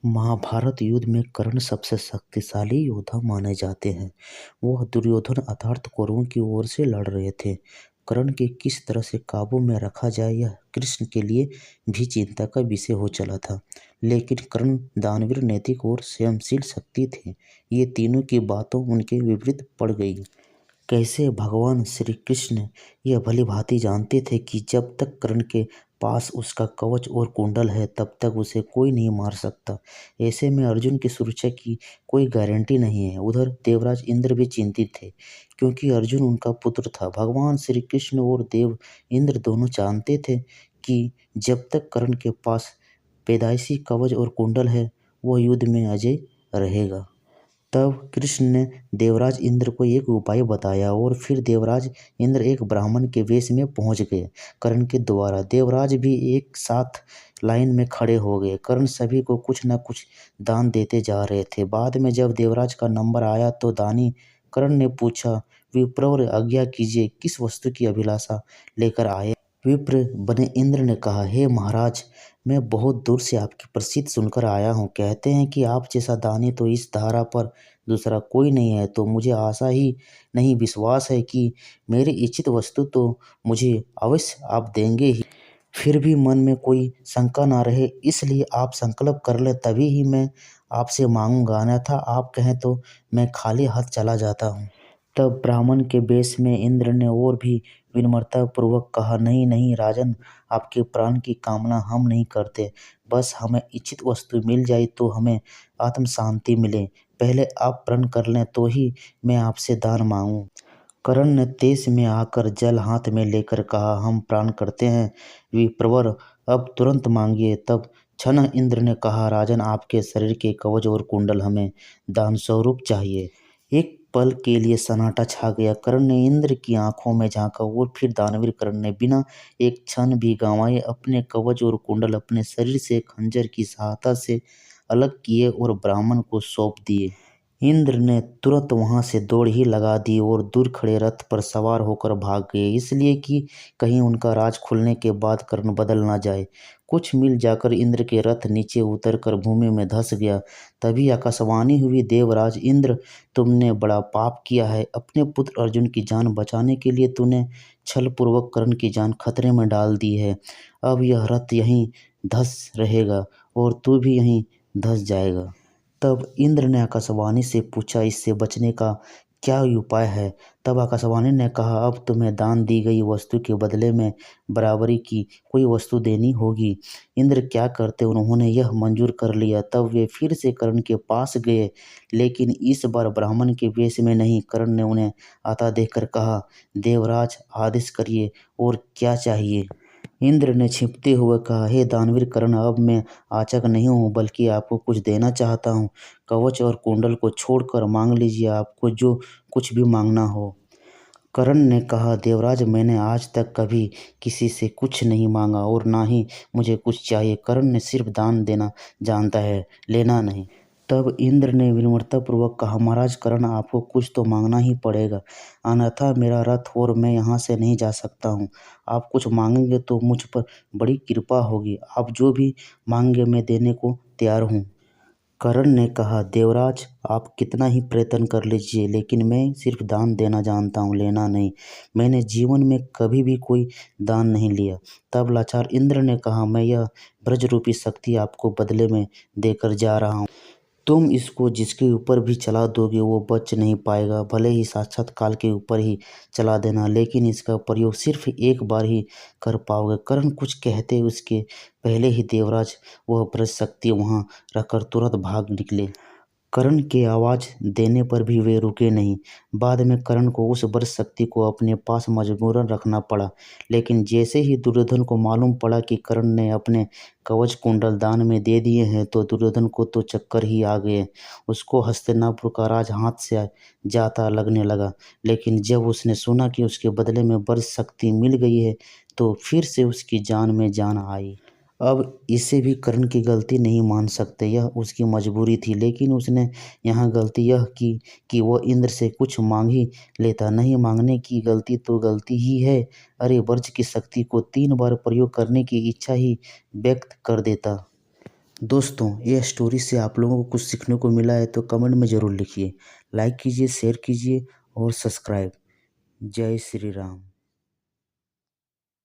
महाभारत युद्ध में कर्ण सबसे शक्तिशाली योद्धा माने जाते हैं। वह दुर्योधन अर्थात कौरवों की ओर से लड़ रहे थे। कर्ण के किस तरह से काबू में रखा जाए यह कृष्ण के लिए भी चिंता का विषय हो चला था। लेकिन कर्ण दानवीर, नैतिक और स्वयंशील शक्ति थे। ये तीनों की बातों उनके विपरीत पड़ गई। कैसे भगवान श्री कृष्ण यह भलीभांति जानते थे कि जब तक कर्ण के पास उसका कवच और कुंडल है तब तक उसे कोई नहीं मार सकता। ऐसे में अर्जुन की सुरक्षा की कोई गारंटी नहीं है। उधर देवराज इंद्र भी चिंतित थे, क्योंकि अर्जुन उनका पुत्र था। भगवान श्री कृष्ण और देव इंद्र दोनों जानते थे कि जब तक कर्ण के पास पैदाइशी कवच और कुंडल है वह युद्ध में अजय रहेगा। तब कृष्ण ने देवराज इंद्र को एक उपाय बताया और फिर देवराज इंद्र एक ब्राह्मण के वेश में पहुंच गए कर्ण के द्वारा। देवराज भी एक साथ लाइन में खड़े हो गए। कर्ण सभी को कुछ न कुछ दान देते जा रहे थे। बाद में जब देवराज का नंबर आया तो दानी कर्ण ने पूछा, विप्रवर आज्ञा कीजिए, किस वस्तु की अभिलाषा लेकर आए। विप्र बने इंद्र ने कहा, हे महाराज, मैं बहुत दूर से आपकी प्रसिद्ध सुनकर आया हूँ। कहते हैं कि आप जैसा दानी तो इस धारा पर दूसरा कोई नहीं है। तो मुझे आशा ही नहीं विश्वास है कि मेरी इच्छित वस्तु तो मुझे अवश्य आप देंगे ही। फिर भी मन में कोई शंका ना रहे, इसलिए आप संकल्प कर लें, तभी ही मैं आपसे मांगूंगा। अन्यथा आप कहें तो मैं खाली हाथ चला जाता हूँ। तब ब्राह्मण के वेश में इंद्र ने और भी विनम्रता पूर्वक कहा, नहीं नहीं राजन, आपके प्राण की कामना हम नहीं करते। बस हमें इच्छित वस्तु मिल जाए तो हमें आत्म शांति मिले। पहले आप प्रण कर लें तो ही मैं आपसे दान मांगूं। कर्ण ने तेज में आकर जल हाथ में लेकर कहा, हम प्राण करते हैं विप्रवर, अब तुरंत मांगिए। तब क्षण इंद्र ने कहा, राजन, आपके शरीर के कवच और कुंडल हमें दान स्वरूप चाहिए। एक पल के लिए सन्नाटा छा गया। कर्ण ने इंद्र की आंखों में झांका और फिर दानवीर कर्ण ने बिना एक क्षण भी गंवाए अपने कवच और कुंडल अपने शरीर से खंजर की सहायता से अलग किए और ब्राह्मण को सौंप दिए। इंद्र ने तुरंत वहां से दौड़ ही लगा दी और दूर खड़े रथ पर सवार होकर भाग गए, इसलिए कि कहीं उनका राज खुलने के बाद कर्ण बदल ना जाए। कुछ मील जाकर इंद्र के रथ नीचे उतरकर भूमि में धंस गया। तभी आकाशवाणी हुई, देवराज इंद्र, तुमने बड़ा पाप किया है। अपने पुत्र अर्जुन की जान बचाने के लिए तूने छलपूर्वक कर्ण की जान खतरे में डाल दी है। अब यह रथ यहीं धंस रहेगा और तू भी यहीं धंस जाएगा। तब इंद्र ने आकाशवाणी से पूछा, इससे बचने का क्या उपाय है। तब आकाशवाणी ने कहा, अब तुम्हें दान दी गई वस्तु के बदले में बराबरी की कोई वस्तु देनी होगी। इंद्र क्या करते, उन्होंने यह मंजूर कर लिया। तब वे फिर से कर्ण के पास गए, लेकिन इस बार ब्राह्मण के वेश में नहीं। कर्ण ने उन्हें आता देखकर कहा, देवराज, आदेश करिए, और क्या चाहिए। इंद्र ने छिपते हुए कहा, हे दानवीर कर्ण, अब मैं याचक नहीं हूँ, बल्कि आपको कुछ देना चाहता हूँ। कवच और कुंडल को छोड़कर मांग लीजिए, आपको जो कुछ भी मांगना हो। कर्ण ने कहा, देवराज, मैंने आज तक कभी किसी से कुछ नहीं मांगा और ना ही मुझे कुछ चाहिए। कर्ण ने सिर्फ दान देना जानता है, लेना नहीं। तब इंद्र ने विनम्रतापूर्वक कहा, महाराज कर्ण, आपको कुछ तो मांगना ही पड़ेगा, अन्यथा मेरा रथ और मैं यहाँ से नहीं जा सकता हूँ। आप कुछ मांगेंगे तो मुझ पर बड़ी कृपा होगी। आप जो भी मांगेंगे मैं देने को तैयार हूँ। कर्ण ने कहा, देवराज, आप कितना ही प्रयत्न कर लीजिए, लेकिन मैं सिर्फ दान देना जानता हूँ, लेना नहीं। मैंने जीवन में कभी भी कोई दान नहीं लिया। तब लाचार इंद्र ने कहा, मैं यह ब्रज रूपी शक्ति आपको बदले में देकर जा रहा हूँ। तुम इसको जिसके ऊपर भी चला दोगे वो बच नहीं पाएगा। भले ही साक्षात काल के ऊपर ही चला देना, लेकिन इसका प्रयोग सिर्फ एक बार ही कर पाओगे। कर्ण कुछ कहते उसके पहले ही देवराज वह ब्रज शक्ति वहां रखकर तुरंत भाग निकले। कर्ण के आवाज देने पर भी वे रुके नहीं। बाद में कर्ण को उस ब्रज शक्ति को अपने पास मजबूरन रखना पड़ा। लेकिन जैसे ही दुर्योधन को मालूम पड़ा कि कर्ण ने अपने कवच कुंडल दान में दे दिए हैं तो दुर्योधन को तो चक्कर ही आ गए। उसको हस्तिनापुर का राज हाथ से जाता लगने लगा। लेकिन जब उसने सुना कि उसके बदले में ब्रज शक्ति मिल गई है तो फिर से उसकी जान में जान आई। अब इसे भी कर्ण की गलती नहीं मान सकते, यह उसकी मजबूरी थी। लेकिन उसने यहाँ गलती यह की कि वह इंद्र से कुछ मांग ही लेता। नहीं मांगने की गलती तो गलती ही है। अरे, ब्रज की शक्ति को 3 बार प्रयोग करने की इच्छा ही व्यक्त कर देता। दोस्तों, ये स्टोरी से आप लोगों को कुछ सीखने को मिला है तो कमेंट में ज़रूर लिखिए। लाइक कीजिए, शेयर कीजिए और सब्सक्राइब। जय श्री राम।